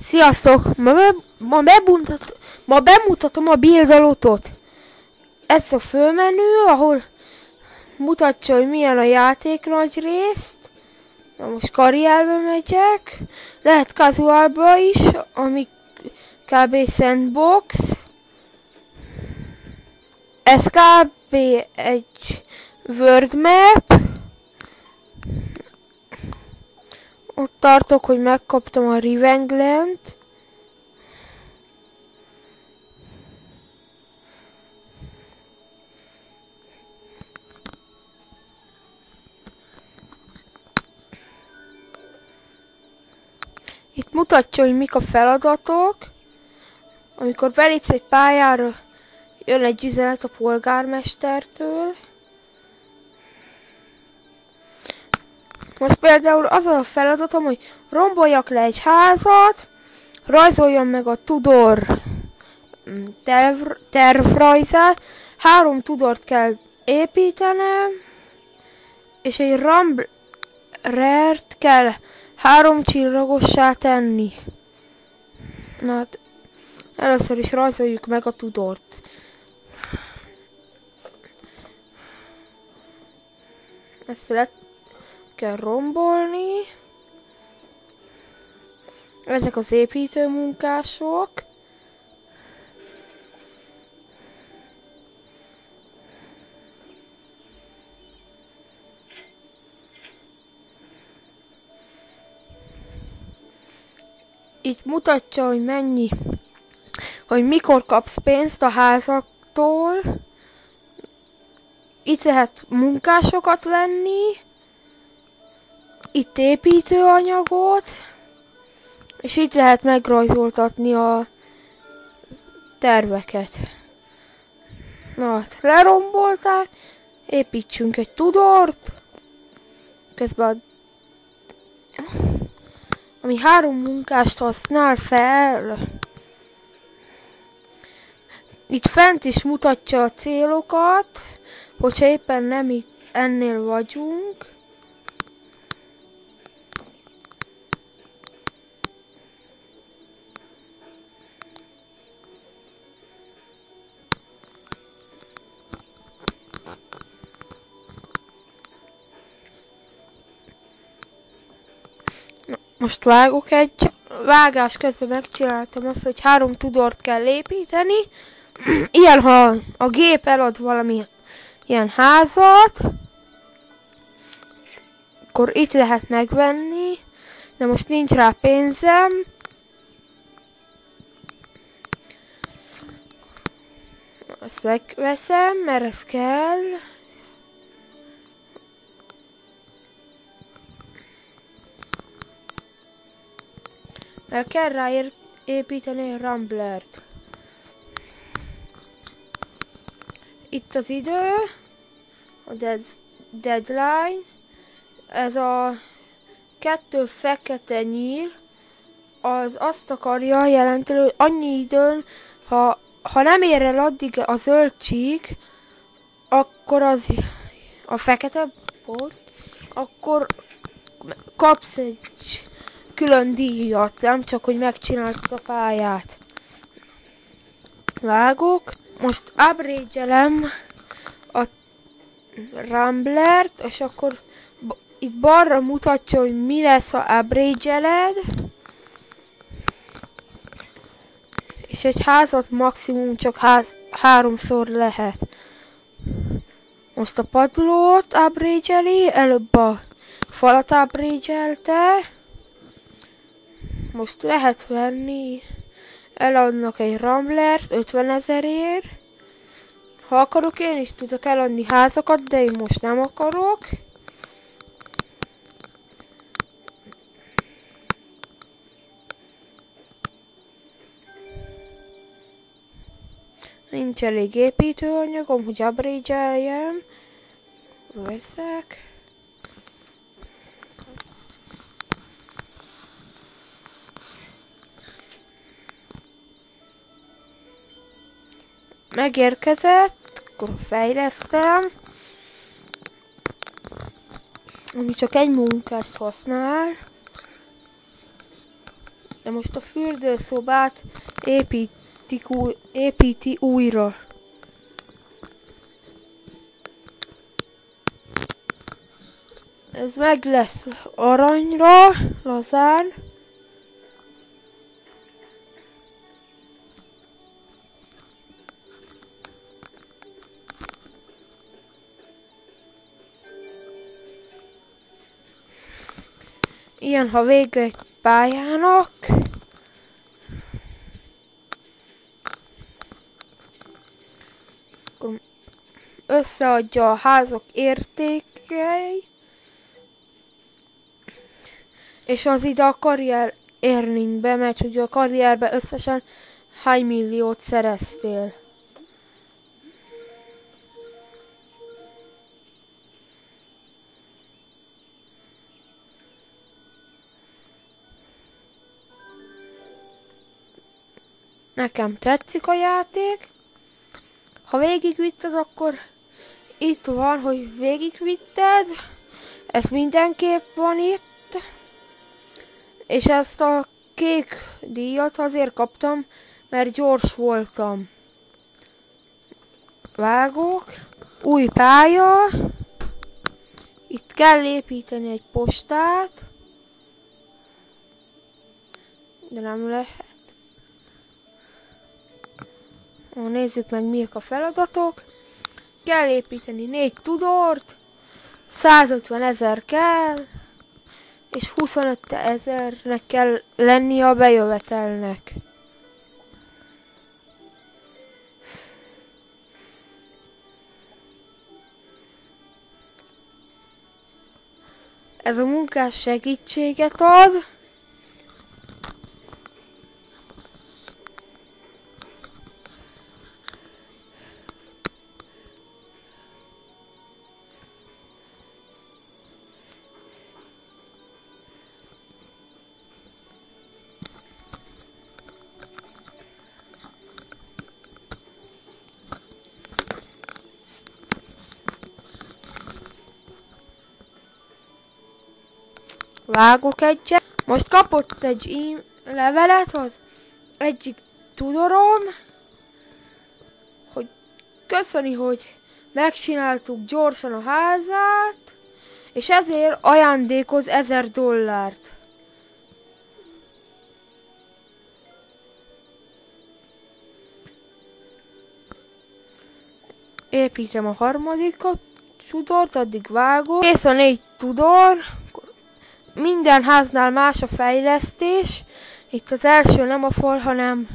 Sziasztok! Ma bemutatom a buildalotot. Ez a főmenü, ahol mutatja, hogy milyen a játék nagy részt. Na most karrierbe megyek. Lehet casualba is, ami kb. Sandbox. Ez kb. Egy world map. Ott tartok, hogy megkaptam a Revengland-t. Itt mutatja, hogy mik a feladatok. Amikor belépsz egy pályára, jön egy üzenet a polgármestertől. Most például az a feladatom, hogy romboljak le egy házat, rajzoljam meg a Tudor tervrajzát, 3 Tudort kell építenem, és egy Ramblert kell 3 csillagossá tenni. Na hát, először is rajzoljuk meg a Tudort. Ezt le kell rombolni. Ezek az építőmunkások. Itt mutatja, hogy mennyi, hogy mikor kapsz pénzt a házaktól. Itt lehet munkásokat venni. Itt építőanyagot. És itt lehet megrajzoltatni a terveket. Na hát, lerombolták. Építsünk egy Tudort. Közben ami 3 munkást használ fel. Itt fent is mutatja a célokat, hogyha éppen nem itt ennél vagyunk. Most vágok egy vágás közben megcsináltam azt, hogy 3 Tudort kell építeni. Ilyen, ha a gép elad valami ilyen házat, akkor itt lehet megvenni, de most nincs rá pénzem. Ezt megveszem, mert ez kell. Mert kell rá építeni a Ramblert. Itt az idő, a deadline, ez a 2 fekete nyíl, az azt akarja jelenteni, hogy annyi időn, ha nem ér el addig a zöld csík, akkor az a fekete port, akkor kapsz egy külön díjat, nem csak, hogy megcsináltad a pályát. Vágok. Most upgrade-elem a Ramblert, és akkor itt balra mutatja, hogy mi lesz, ha upgrade-eled. És egy házat maximum csak 3-szor lehet. Most a padlót upgrade-eli, előbb a falat upgrade-elte. Most lehet venni, eladnak egy Ramblert 50 000-ért. Ha akarok, én is tudok eladni házakat, de én most nem akarok. Nincs elég építőanyagom, hogy upgrade-eljem. Veszek. Megérkezett, akkor fejlesztem. Ami csak egy munkást használ. De most a fürdőszobát építi újra. Ez meg lesz aranyra, lazán. Ilyen, ha vége egy pályának. Akkor összeadja a házak értékeit. És az ide a karrier earningbe megy, hogy a karrierbe összesen hány milliót szereztél. Nekem tetszik a játék. Ha végigvitted, akkor itt van, hogy végigvitted. Ez mindenképp van itt. És ezt a kék díjat azért kaptam, mert gyors voltam. Vágok. Új pálya. Itt kell építeni egy postát. De nem lehet. Nézzük meg, miek a feladatok. Kell építeni 4 tudort. 150 000 kell. És 25 000-nek kell lenni a bejövetelnek. Ez a munkás segítséget ad. Vágok egyet. Most kapott egy levelet az egyik tudorom, hogy köszöni, hogy megcsináltuk gyorsan a házát, és ezért ajándékoz $1000. Építem a harmadikat tudort, addig vágok. Kész a 4 tudor. Minden háznál más a fejlesztés. Itt az első nem a fal, hanem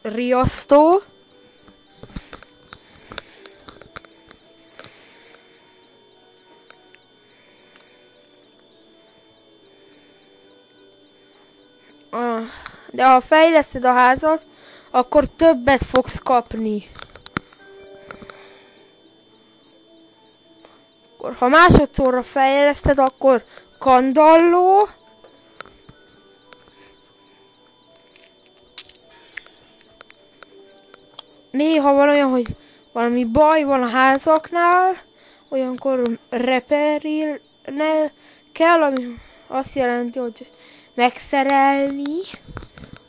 riasztó. De ha fejleszted a házat, akkor többet fogsz kapni. Ha másodszorra fejleszted, akkor kandalló. Néha van olyan, hogy valami baj van a házaknál, olyankor repairelni kell, ami azt jelenti, hogy megszerelni.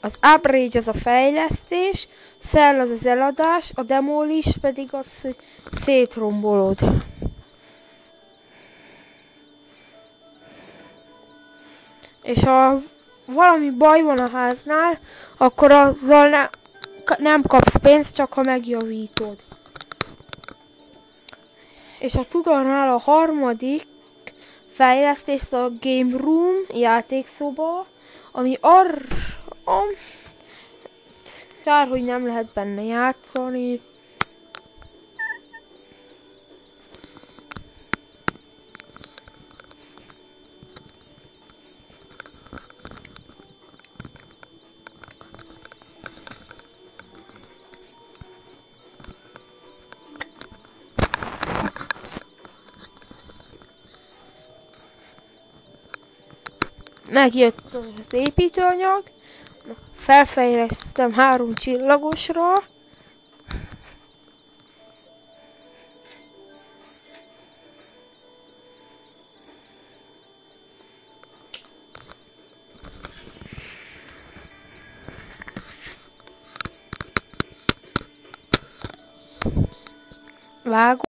Az upgrade az a fejlesztés, sell az az eladás, a demolish pedig az, hogy szétrombolod. És ha valami baj van a háznál, akkor azzal nem kapsz pénzt, csak ha megjavítod. És a tudornál a harmadik fejlesztés a Game Room, játékszoba, ami kár, hogy nem lehet benne játszani. Megjött az építőanyag, felfejlesztem 3 csillagosra. vágom.